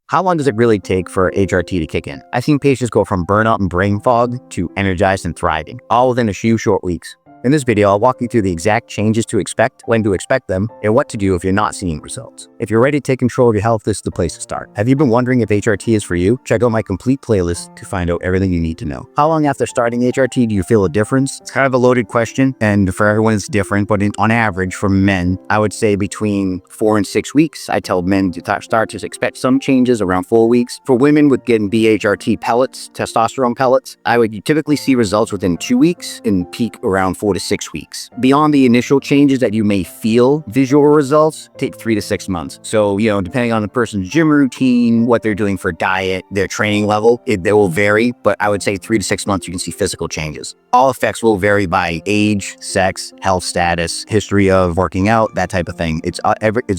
How long does it really take for HRT to kick in? I've seen patients go from burnout and brain fog to energized and thriving, all within a few short weeks. In this video, I'll walk you through the exact changes to expect, when to expect them, and what to do if you're not seeing results. If you're ready to take control of your health, this is the place to start. Have you been wondering if HRT is for you? Check out my complete playlist to find out everything you need to know. How long after starting HRT do you feel a difference? It's kind of a loaded question, and for everyone it's different, but on average for men, I would say between 4 and 6 weeks. I tell men to start to expect some changes around 4 weeks. For women with getting BHRT pellets, testosterone pellets, I would typically see results within 2 weeks and peak around 4 to 6 weeks. Beyond the initial changes that you may feel, visual results take 3 to 6 months. So, depending on the person's gym routine, what they're doing for diet, their training level, they will vary, but I would say 3 to 6 months you can see physical changes. All effects will vary by age, sex, health status, history of working out, that type of thing. It's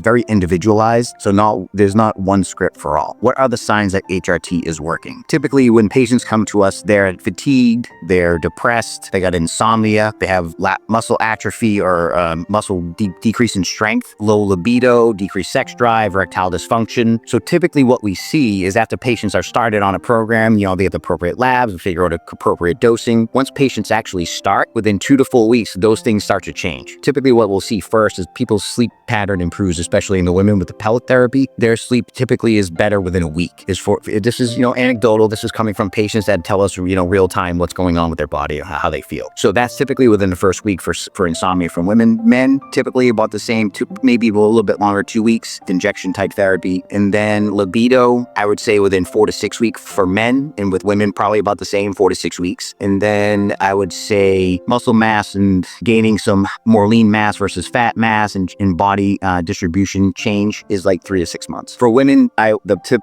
very individualized, so there's not one script for all. What are the signs that HRT is working? Typically, when patients come to us, they're fatigued, they're depressed, they got insomnia, they have muscle atrophy or muscle decrease in strength, low libido, decreased sex drive, erectile dysfunction. So typically what we see is after patients are started on a program, they have the appropriate labs, we figure out appropriate dosing. Once patients actually start, within 2 to 4 weeks, those things start to change. Typically what we'll see first is people's sleep pattern improves, especially in the women with the pellet therapy. Their sleep typically is better within a week. This is anecdotal. This is coming from patients that tell us, real time what's going on with their body, how they feel. So that's typically within the first week for insomnia from women. Men, typically about the same, maybe a little bit longer, 2 weeks, injection type therapy. And then libido, I would say within 4 to 6 weeks for men, and with women, probably about the same, 4 to 6 weeks. And then I would say muscle mass and gaining some more lean mass versus fat mass and body distribution change is like 3 to 6 months. For women,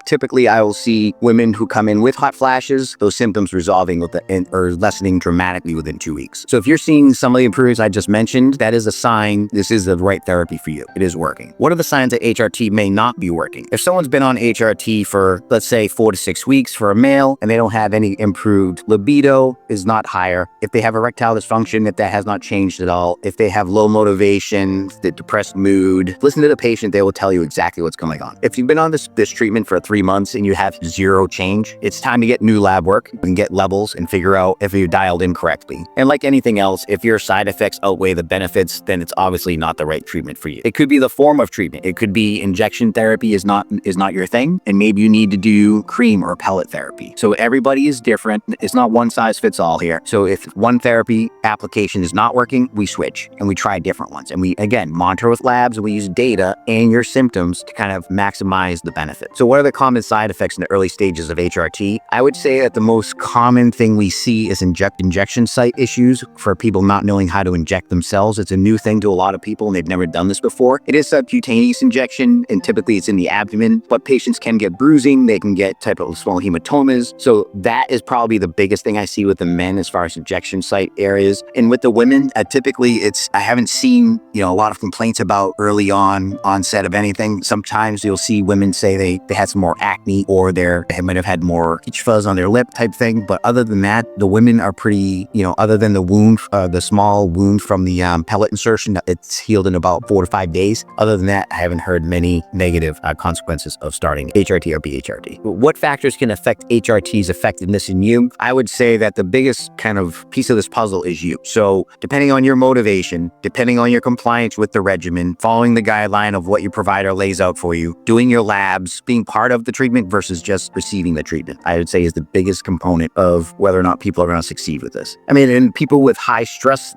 typically I will see women who come in with hot flashes, those symptoms resolving or lessening dramatically within 2 weeks. So if you're seeing some of the improvements I just mentioned, that is a sign this is the right therapy for you. It is working. What are the signs that HRT may not be working? If someone's been on HRT for, let's say, 4 to 6 weeks for a male, and they don't have any improved libido, is not higher. If they have erectile dysfunction, if that has not changed at all, if they have low motivation, the depressed mood, listen to the patient, they will tell you exactly what's going on. If you've been on this treatment for 3 months and you have 0 change, it's time to get new lab work and get levels and figure out if you dialed in correctly. And like anything else, if your side effects outweigh the benefits, then it's obviously not the right treatment for you. It could be the form of treatment. It could be injection therapy is not your thing, and maybe you need to do cream or pellet therapy. So everybody is different. It's not one size fits all here. So if one therapy application is not working, we switch and we try different ones. And we, again, monitor with labs, and we use data and your symptoms to kind of maximize the benefit. So what are the common side effects in the early stages of HRT? I would say that the most common thing we see is injection site issues for people not knowing how to inject themselves. It's a new thing to a lot of people and they've never done this before. It is subcutaneous injection, and typically it's in the abdomen, but patients can get bruising, they can get type of small hematomas. So that is probably the biggest thing I see with the men as far as injection site areas. And with the women, typically I haven't seen, a lot of complaints about early onset of anything. Sometimes you'll see women say they had some more acne, or they might have had more peach fuzz on their lip type thing. But other than that, the women are pretty, other than the wound, the small wound from the pellet insertion, it's healed in about 4 to 5 days. Other than that, I haven't heard many negative consequences of starting HRT or BHRT. What factors can affect HRT's effectiveness in you? I would say that the biggest kind of piece of this puzzle is you. So depending on your motivation, depending on your compliance with the regimen, following the guideline of what your provider lays out for you, doing your labs, being part of the treatment versus just receiving the treatment, I would say is the biggest component of whether or not people are going to succeed with this. I mean, and people with high stress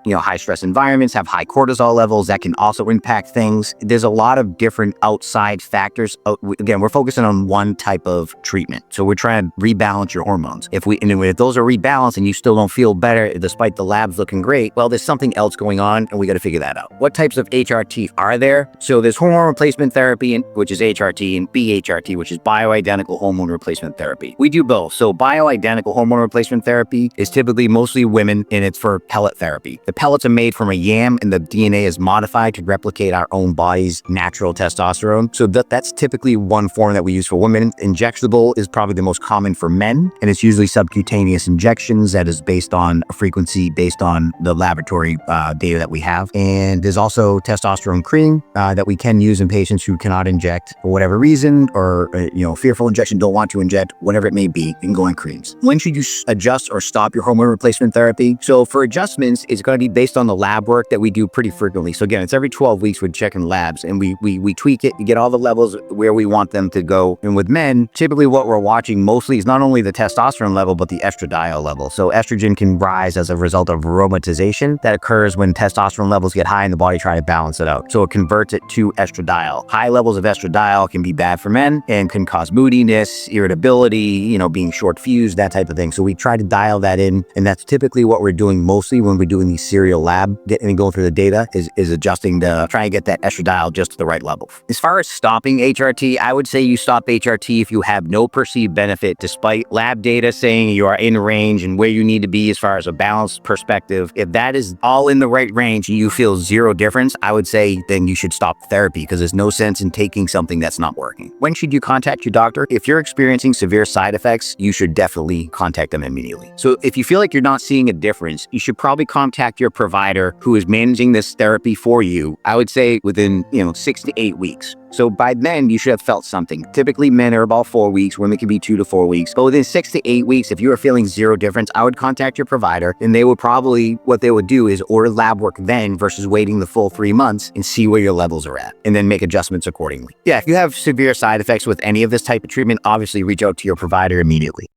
environments have high cortisol levels that can also impact things. There's a lot of different outside factors. Again, we're focusing on one type of treatment. So we're trying to rebalance your hormones. If those are rebalanced and you still don't feel better despite the labs looking great, well, there's something else going on and we got to figure that out. What types of HRT are there? So there's hormone replacement therapy, which is HRT, and BHRT, which is bioidentical hormone replacement therapy. We do both. So bioidentical hormone replacement therapy is typically mostly women, and it's for pellet therapy. therapy. The pellets are made from a yam and the DNA is modified to replicate our own body's natural testosterone. So that's typically one form that we use for women. Injectable is probably the most common for men, and it's usually subcutaneous injections that is based on a frequency based on the laboratory data that we have. And there's also testosterone cream that we can use in patients who cannot inject for whatever reason, or fearful injection, don't want to inject, whatever it may be. You can go on creams. When should you adjust or stop your hormone replacement therapy? So for adjustments, it's going to be based on the lab work that we do pretty frequently. So again, it's every 12 weeks we're checking labs, and we tweak it, we get all the levels where we want them to go. And with men, typically what we're watching mostly is not only the testosterone level, but the estradiol level. So estrogen can rise as a result of aromatization that occurs when testosterone levels get high in the body trying to balance it out. So it converts it to estradiol. High levels of estradiol can be bad for men and can cause moodiness, irritability, being short fused, that type of thing. So we try to dial that in, and that's typically what we're doing mostly when we're doing these serial lab and going through the data is adjusting to try and get that estradiol just to the right level. As far as stopping HRT, I would say you stop HRT if you have no perceived benefit despite lab data saying you are in range and where you need to be as far as a balanced perspective. If that is all in the right range and you feel zero difference, I would say then you should stop therapy, because there's no sense in taking something that's not working. When should you contact your doctor? If you're experiencing severe side effects, you should definitely contact them immediately. So if you feel like you're not seeing a difference, you should probably contact your provider who is managing this therapy for you. I would say within 6 to 8 weeks. So by then, you should have felt something. Typically, men are about 4 weeks, women can be 2 to 4 weeks. But within 6 to 8 weeks, if you are feeling zero difference, I would contact your provider, and they would probably, what they would do is order lab work then versus waiting the full 3 months and see where your levels are at, and then make adjustments accordingly. Yeah, if you have severe side effects with any of this type of treatment, obviously reach out to your provider immediately.